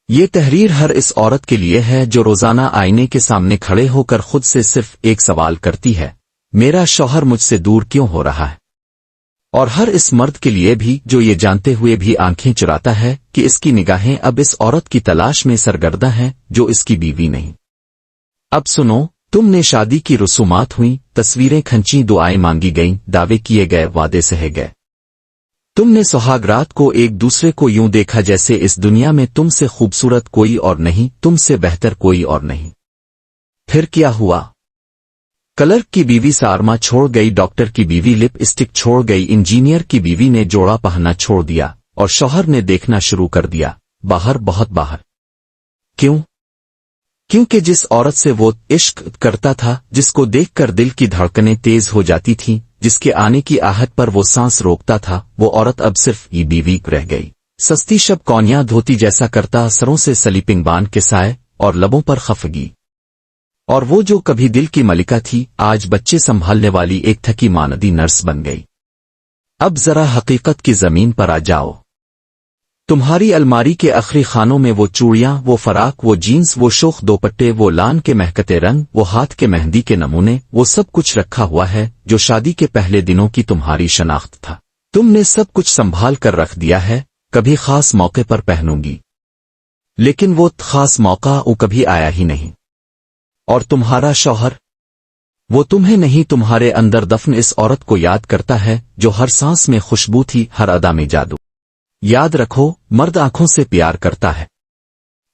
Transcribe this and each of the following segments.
یہ تحریر ہر اس عورت کے لیے ہے جو روزانہ آئینے کے سامنے کھڑے ہو کر خود سے صرف ایک سوال کرتی ہے، میرا شوہر مجھ سے دور کیوں ہو رہا ہے؟ اور ہر اس مرد کے لیے بھی جو یہ جانتے ہوئے بھی آنکھیں چراتا ہے کہ اس کی نگاہیں اب اس عورت کی تلاش میں سرگردہ ہیں جو اس کی بیوی نہیں۔ اب سنو، تم نے شادی کی رسومات ہوئیں، تصویریں کھنچیں، دعائیں مانگی گئیں، دعوے کیے گئے، وعدے سہے گئے۔ تم نے سہاگ رات کو ایک دوسرے کو یوں دیکھا جیسے اس دنیا میں تم سے خوبصورت کوئی اور نہیں، تم سے بہتر کوئی اور نہیں۔ پھر کیا ہوا؟ کلرک کی بیوی سارما چھوڑ گئی، ڈاکٹر کی بیوی لپ اسٹک چھوڑ گئی، انجینئر کی بیوی نے جوڑا پہننا چھوڑ دیا، اور شوہر نے دیکھنا شروع کر دیا، باہر، بہت باہر۔ کیوں؟ کیونکہ جس عورت سے وہ عشق کرتا تھا، جس کو دیکھ کر دل کی دھڑکنیں تیز ہو جاتی تھیں، جس کے آنے کی آہٹ پر وہ سانس روکتا تھا، وہ عورت اب صرف یہ بیوی رہ گئی۔ سستی شب کونیاں دھوتی جیسا کرتا، سروں سے سلیپنگ بان کے سائے اور لبوں پر خفگی۔ اور وہ جو کبھی دل کی ملکہ تھی، آج بچے سنبھالنے والی ایک تھکی ماندی نرس بن گئی۔ اب ذرا حقیقت کی زمین پر آ جاؤ۔ تمہاری الماری کے آخری خانوں میں وہ چوڑیاں، وہ فراق، وہ جینز، وہ شوخ دوپٹے، وہ لان کے مہکتے رنگ، وہ ہاتھ کے مہندی کے نمونے، وہ سب کچھ رکھا ہوا ہے جو شادی کے پہلے دنوں کی تمہاری شناخت تھا۔ تم نے سب کچھ سنبھال کر رکھ دیا ہے، کبھی خاص موقع پر پہنوں گی، لیکن وہ خاص موقع کبھی آیا ہی نہیں۔ اور تمہارا شوہر، وہ تمہیں نہیں، تمہارے اندر دفن اس عورت کو یاد کرتا ہے جو ہر سانس میں خوشبو تھی، ہر ادا میں جادو۔ یاد رکھو، مرد آنکھوں سے پیار کرتا ہے،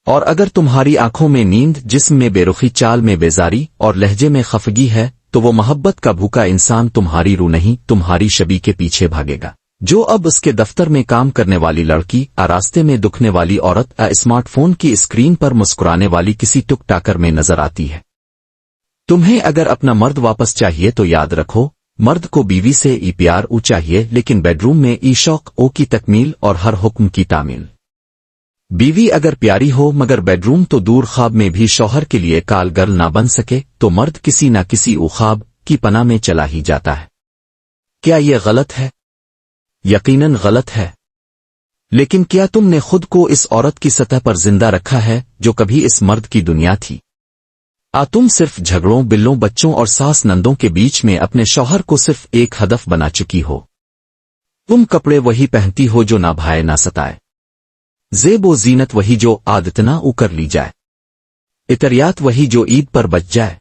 اور اگر تمہاری آنکھوں میں نیند، جسم میں بے رخی، چال میں بیزاری اور لہجے میں خفگی ہے، تو وہ محبت کا بھوکا انسان تمہاری روح نہیں، تمہاری شبی کے پیچھے بھاگے گا، جو اب اس کے دفتر میں کام کرنے والی لڑکی، راستے میں دکھنے والی عورت، اسمارٹ فون کی اسکرین پر مسکرانے والی کسی ٹک ٹاکر میں نظر آتی ہے۔ تمہیں اگر اپنا مرد واپس چاہیے تو یاد رکھو، مرد کو بیوی سے پیار چاہیے، لیکن بیڈروم میں شوق کی تکمیل اور ہر حکم کی تعمیل۔ بیوی اگر پیاری ہو مگر بیڈروم تو دور، خواب میں بھی شوہر کے لیے کال گرل نہ بن سکے، تو مرد کسی نہ کسی خواب کی پناہ میں چلا ہی جاتا ہے۔ کیا یہ غلط ہے؟ یقیناً غلط ہے، لیکن کیا تم نے خود کو اس عورت کی سطح پر زندہ رکھا ہے جو کبھی اس مرد کی دنیا تھی؟ تم صرف جھگڑوں، بلوں، بچوں اور ساس نندوں کے بیچ میں اپنے شوہر کو صرف ایک ہدف بنا چکی ہو۔ تم کپڑے وہی پہنتی ہو جو نہ بھائے نہ ستائے، زیب و زینت وہی جو عادتنا کر لی جائے، اطریات وہی جو عید پر بچ جائے،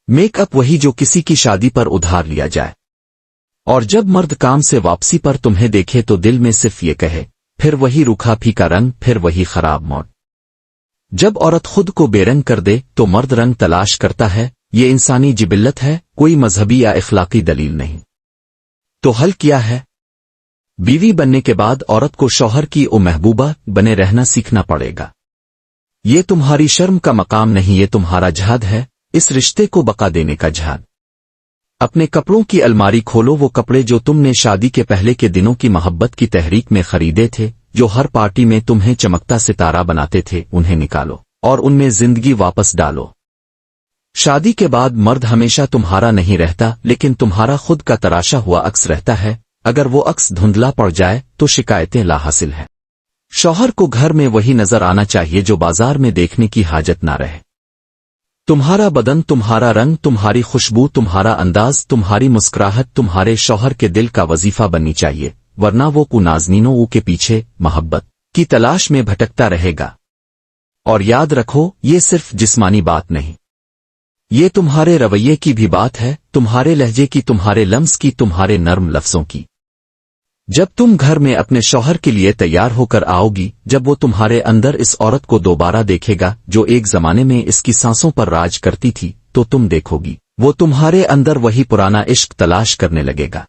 میک اپ وہی جو کسی کی شادی پر ادھار لیا جائے، اور جب مرد کام سے واپسی پر تمہیں دیکھے تو دل میں صرف یہ کہے، پھر وہی روکھا پھیکا رنگ، پھر وہی خراب موڈ۔ جب عورت خود کو بے رنگ کر دے تو مرد رنگ تلاش کرتا ہے، یہ انسانی جبلت ہے، کوئی مذہبی یا اخلاقی دلیل نہیں۔ تو حل کیا ہے؟ بیوی بننے کے بعد عورت کو شوہر کی محبوبہ بنے رہنا سیکھنا پڑے گا۔ یہ تمہاری شرم کا مقام نہیں، یہ تمہارا جہاد ہے، اس رشتے کو بقا دینے کا جہاد۔ اپنے کپڑوں کی الماری کھولو، وہ کپڑے جو تم نے شادی کے پہلے کے دنوں کی محبت کی تحریک میں خریدے تھے، جو ہر پارٹی میں تمہیں چمکتا ستارہ بناتے تھے، انہیں نکالو اور ان میں زندگی واپس ڈالو۔ شادی کے بعد مرد ہمیشہ تمہارا نہیں رہتا، لیکن تمہارا خود کا تراشا ہوا عکس رہتا ہے۔ اگر وہ عکس دھندلا پڑ جائے تو شکایتیں لا حاصل ہیں۔ شوہر کو گھر میں وہی نظر آنا چاہیے جو بازار میں دیکھنے کی حاجت نہ رہے۔ تمہارا بدن، تمہارا رنگ، تمہاری خوشبو، تمہارا انداز، تمہاری مسکراہٹ تمہارے شوہر کے دل کا وظیفہ بننی چاہیے، ورنہ وہ نازنینوں کے پیچھے محبت کی تلاش میں بھٹکتا رہے گا۔ اور یاد رکھو، یہ صرف جسمانی بات نہیں، یہ تمہارے رویے کی بھی بات ہے، تمہارے لہجے کی، تمہارے لمس کی، تمہارے نرم لفظوں کی۔ جب تم گھر میں اپنے شوہر کے لیے تیار ہو کر آؤ گی، جب وہ تمہارے اندر اس عورت کو دوبارہ دیکھے گا جو ایک زمانے میں اس کی سانسوں پر راج کرتی تھی، تو تم دیکھو گی وہ تمہارے اندر وہی پرانا عشق تلاش کرنے لگے گا۔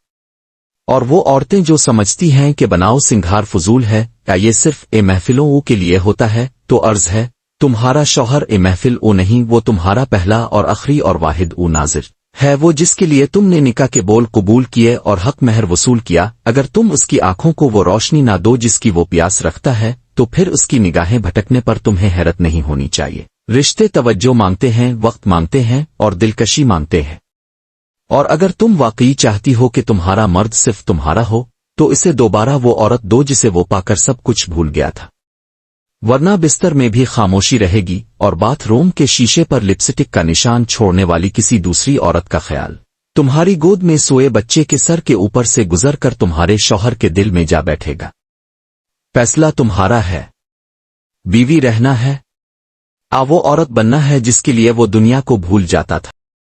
اور وہ عورتیں جو سمجھتی ہیں کہ بناؤ سنگھار فضول ہے یا یہ صرف محفلوں کے لیے ہوتا ہے، تو عرض ہے، تمہارا شوہر محفل نہیں، وہ تمہارا پہلا اور آخری اور واحد ناظر ہے، وہ جس کے لیے تم نے نکاح کے بول قبول کیے اور حق مہر وصول کیا۔ اگر تم اس کی آنکھوں کو وہ روشنی نہ دو جس کی وہ پیاس رکھتا ہے، تو پھر اس کی نگاہیں بھٹکنے پر تمہیں حیرت نہیں ہونی چاہیے۔ رشتے توجہ مانگتے ہیں، وقت مانگتے ہیں اور دلکشی مانگتے ہیں، اور اگر تم واقعی چاہتی ہو کہ تمہارا مرد صرف تمہارا ہو، تو اسے دوبارہ وہ عورت دو جسے وہ پا کر سب کچھ بھول گیا تھا۔ ورنہ بستر میں بھی خاموشی رہے گی اور باتھ روم کے شیشے پر لپسٹک کا نشان چھوڑنے والی کسی دوسری عورت کا خیال تمہاری گود میں سوئے بچے کے سر کے اوپر سے گزر کر تمہارے شوہر کے دل میں جا بیٹھے گا۔ فیصلہ تمہارا ہے۔ بیوی رہنا ہے، وہ عورت بننا ہے جس کے لیے وہ دنیا کو بھول جاتا تھا۔